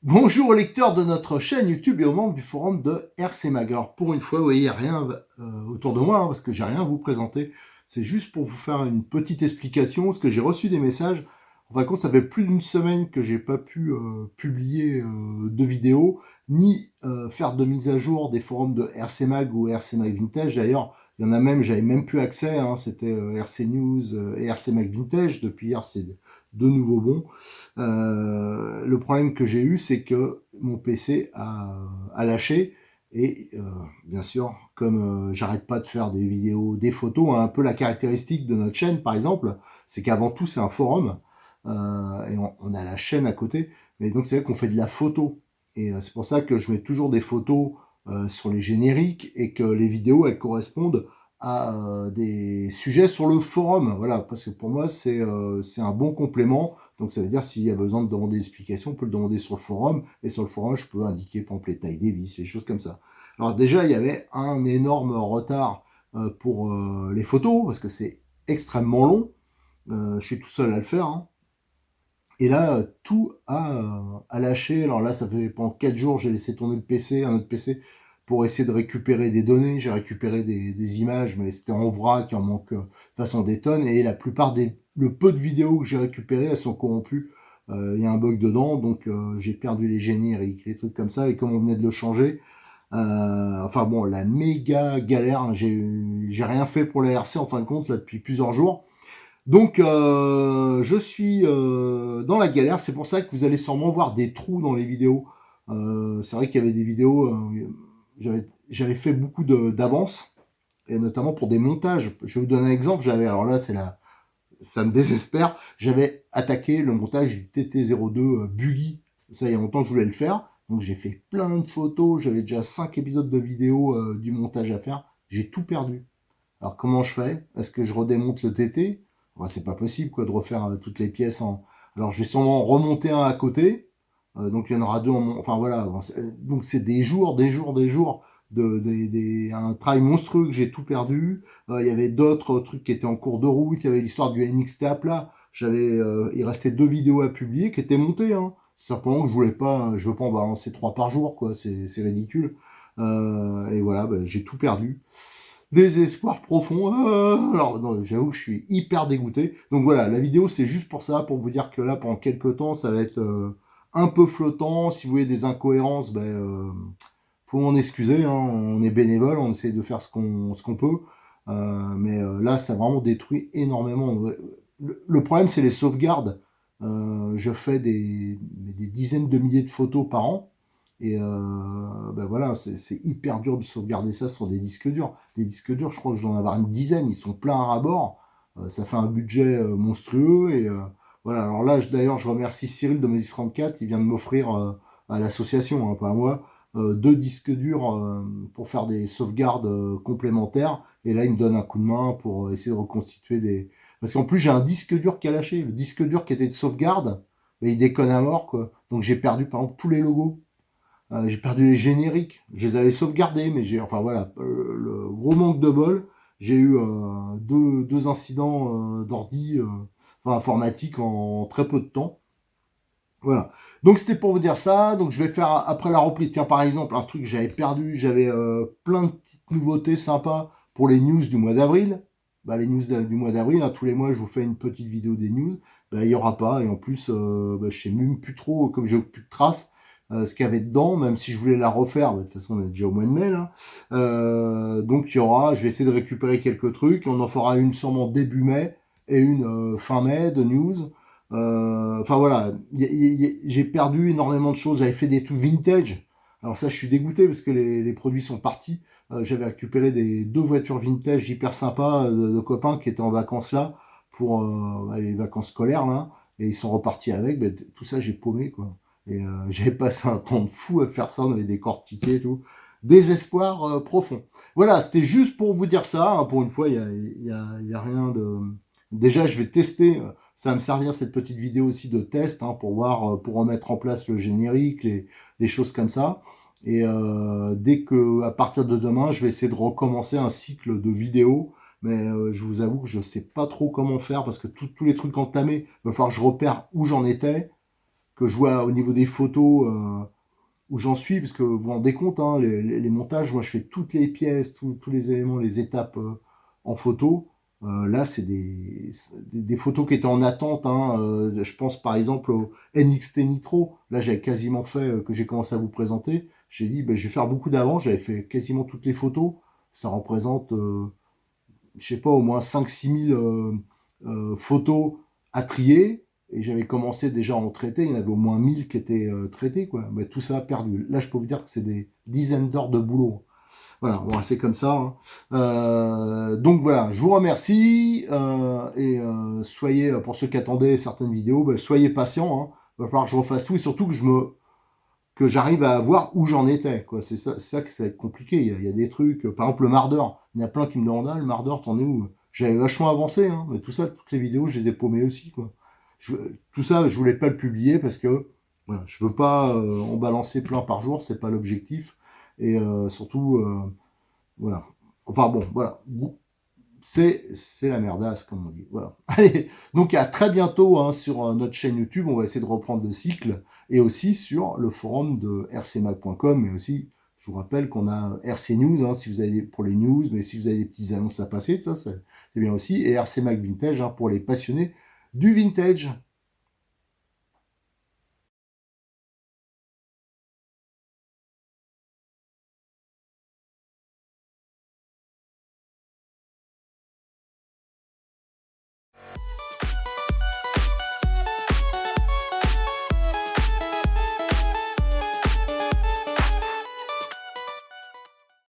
Bonjour aux lecteurs de notre chaîne YouTube et aux membres du forum de RC Mag. Alors pour une fois, vous voyez, il n'y a rien autour de moi, parce que j'ai rien à vous présenter. C'est juste pour vous faire une petite explication, parce que j'ai reçu des messages. En fin de compte, ça fait plus d'une semaine que j'ai pas pu publier de vidéos, ni faire de mise à jour des forums de RC Mag ou RC Mag Vintage. D'ailleurs, il y en a même, j'avais même plus accès, hein, c'était RC News et RC Mag Vintage. Depuis hier, c'est de nouveau bon. Le problème que j'ai eu, c'est que mon PC a lâché. Et bien sûr, comme j'arrête pas de faire des vidéos, des photos, hein, un peu la caractéristique de notre chaîne, par exemple, c'est qu'avant tout, c'est un forum. Et on a la chaîne à côté. Mais donc, c'est vrai qu'on fait de la photo. Et c'est pour ça que je mets toujours des photos sur les génériques et que les vidéos, elles correspondent à des sujets sur le forum. Voilà, parce que pour moi, c'est un bon complément. Donc ça veut dire s'il y a besoin de demander des explications, on peut le demander sur le forum. Et sur le forum, je peux indiquer, par exemple, les tailles des vis, des choses comme ça. Alors déjà, il y avait un énorme retard pour les photos, parce que c'est extrêmement long. Je suis tout seul à le faire, hein. Et là, tout a lâché. Alors là, ça fait pendant 4 jours, j'ai laissé tourner le PC, un autre PC, pour essayer de récupérer des données. J'ai récupéré des images, mais c'était en vrac, il en manque de façon des tonnes. Et la plupart le peu de vidéos que j'ai récupérées, elles sont corrompues. Il y a un bug dedans, donc j'ai perdu les génériques, les trucs comme ça. Et comme on venait de le changer, enfin bon, la méga galère. Hein, j'ai rien fait pour la RC en fin de compte là depuis plusieurs jours. Donc je suis dans la galère, c'est pour ça que vous allez sûrement voir des trous dans les vidéos. C'est vrai qu'il y avait des vidéos, j'avais fait beaucoup d'avance, et notamment pour des montages. Je vais vous donner un exemple, alors là ça me désespère, j'avais attaqué le montage du TT02 Buggy. Ça, il y a longtemps que je voulais le faire, donc j'ai fait plein de photos, j'avais déjà 5 épisodes de vidéos du montage à faire, j'ai tout perdu. Alors comment je fais? Est-ce que je redémonte le TT? Enfin, c'est pas possible quoi de refaire toutes les pièces en. Alors je vais sûrement remonter un à côté. Donc il y en aura deux enfin voilà. Donc c'est des jours, un travail monstrueux que j'ai tout perdu. Il y avait d'autres trucs qui étaient en cours de route. Il y avait l'histoire du NXT à plat. Il restait 2 vidéos à publier qui étaient montées, hein. Simplement que je veux pas en balancer 3 par jour, quoi. C'est ridicule. Et voilà, j'ai tout perdu. Désespoir profond. Alors, non, j'avoue que je suis hyper dégoûté. Donc voilà, la vidéo, c'est juste pour ça, pour vous dire que là, pendant quelques temps, ça va être un peu flottant. Si vous voyez des incohérences, faut m'en excuser, hein. On est bénévole, on essaie de faire ce qu'on peut. Mais là, ça a vraiment détruit énormément. Le problème, c'est les sauvegardes. Je fais des dizaines de milliers de photos par an. Et voilà, c'est hyper dur de sauvegarder ça sur des disques durs. Des disques durs, je crois que je dois en avoir une dizaine, ils sont pleins à ras-bord. Ça fait un budget monstrueux. Et voilà, alors là, d'ailleurs, je remercie Cyril de Modis 34, il vient de m'offrir à l'association, hein, pas à moi, 2 disques durs pour faire des sauvegardes complémentaires. Et là, il me donne un coup de main pour essayer de reconstituer des. Parce qu'en plus, j'ai un disque dur qui a lâché. Le disque dur qui était de sauvegarde, il déconne à mort, quoi. Donc j'ai perdu, par exemple, tous les logos. J'ai perdu les génériques, je les avais sauvegardés, mais enfin voilà, le gros manque de bol, j'ai eu deux incidents d'ordi, enfin informatique en très peu de temps. Voilà. Donc c'était pour vous dire ça. Donc je vais faire après la reprise. Tiens, par exemple, un truc que j'avais perdu, j'avais plein de petites nouveautés sympas pour les news du mois d'avril. Les news du mois d'avril, hein, tous les mois je vous fais une petite vidéo des news. Il n'y aura pas. Et en plus, je sais même plus trop, comme j'ai plus de traces, ce qu'il y avait dedans, même si je voulais la refaire. De toute façon, on est déjà au mois de mai là. Donc je vais essayer de récupérer quelques trucs. On en fera une sûrement début mai et une fin mai de news. Enfin voilà, j'ai perdu énormément de choses. J'avais fait des trucs vintage. Alors ça, je suis dégoûté parce que les produits sont partis. J'avais récupéré 2 voitures vintage hyper sympas de copains qui étaient en vacances là pour les vacances scolaires là, et ils sont repartis avec. Tout ça, j'ai paumé quoi. Et j'avais passé un temps de fou à faire ça. On avait décortiqué et tout. Désespoir profond. Voilà, c'était juste pour vous dire ça. Hein. Pour une fois, il y a rien de. Déjà, je vais tester. ça va me servir cette petite vidéo aussi de test hein, pour voir, pour remettre en place le générique, les choses comme ça. Et dès que, à partir de demain, je vais essayer de recommencer un cycle de vidéos. Mais je vous avoue que je sais pas trop comment faire parce que tous les trucs entamés, il va falloir que je repère où j'en étais, que je vois au niveau des photos où j'en suis, parce que vous vous rendez compte, hein, les montages, moi je fais toutes les pièces, tous les éléments, les étapes en photo. Là, c'est des photos qui étaient en attente. Hein, je pense par exemple au NXT Nitro. Là, j'avais quasiment fait, que j'ai commencé à vous présenter. J'ai dit, ben, je vais faire beaucoup d'avance. J'avais fait quasiment toutes les photos. Ça représente, je sais pas, au moins 5-6 000 photos à trier. Et j'avais commencé déjà à en traiter. Il y en avait au moins 1000 qui étaient traités, quoi. Mais tout ça perdu. Là, je peux vous dire que c'est des dizaines d'heures de boulot. Voilà, bon, c'est comme ça. Hein. Donc voilà, je vous remercie et soyez, pour ceux qui attendaient certaines vidéos, ben, soyez patients. Hein. Il va falloir que je refasse tout et surtout que j'arrive à voir où j'en étais. Quoi. C'est ça que ça va être compliqué. Il y a des trucs, par exemple le mardeur. Il y en a plein qui me demandent, ah, le mardeur, t'en es où? J'avais vachement avancé, hein, mais tout ça, toutes les vidéos, je les ai paumées aussi. Quoi. Tout ça, je voulais pas le publier parce que voilà, je veux pas en balancer plein par jour, c'est pas l'objectif. Et surtout, voilà. Enfin bon, voilà. C'est la merdasse, comme on dit. Voilà. Allez, donc à très bientôt hein, sur notre chaîne YouTube. On va essayer de reprendre le cycle. Et aussi sur le forum de rcmag.com. Mais aussi, je vous rappelle qu'on a RC News, hein, si vous avez pour les news, mais si vous avez des petites annonces à passer, ça, c'est bien aussi. Et RC Mag Vintage hein, pour les passionnés du vintage.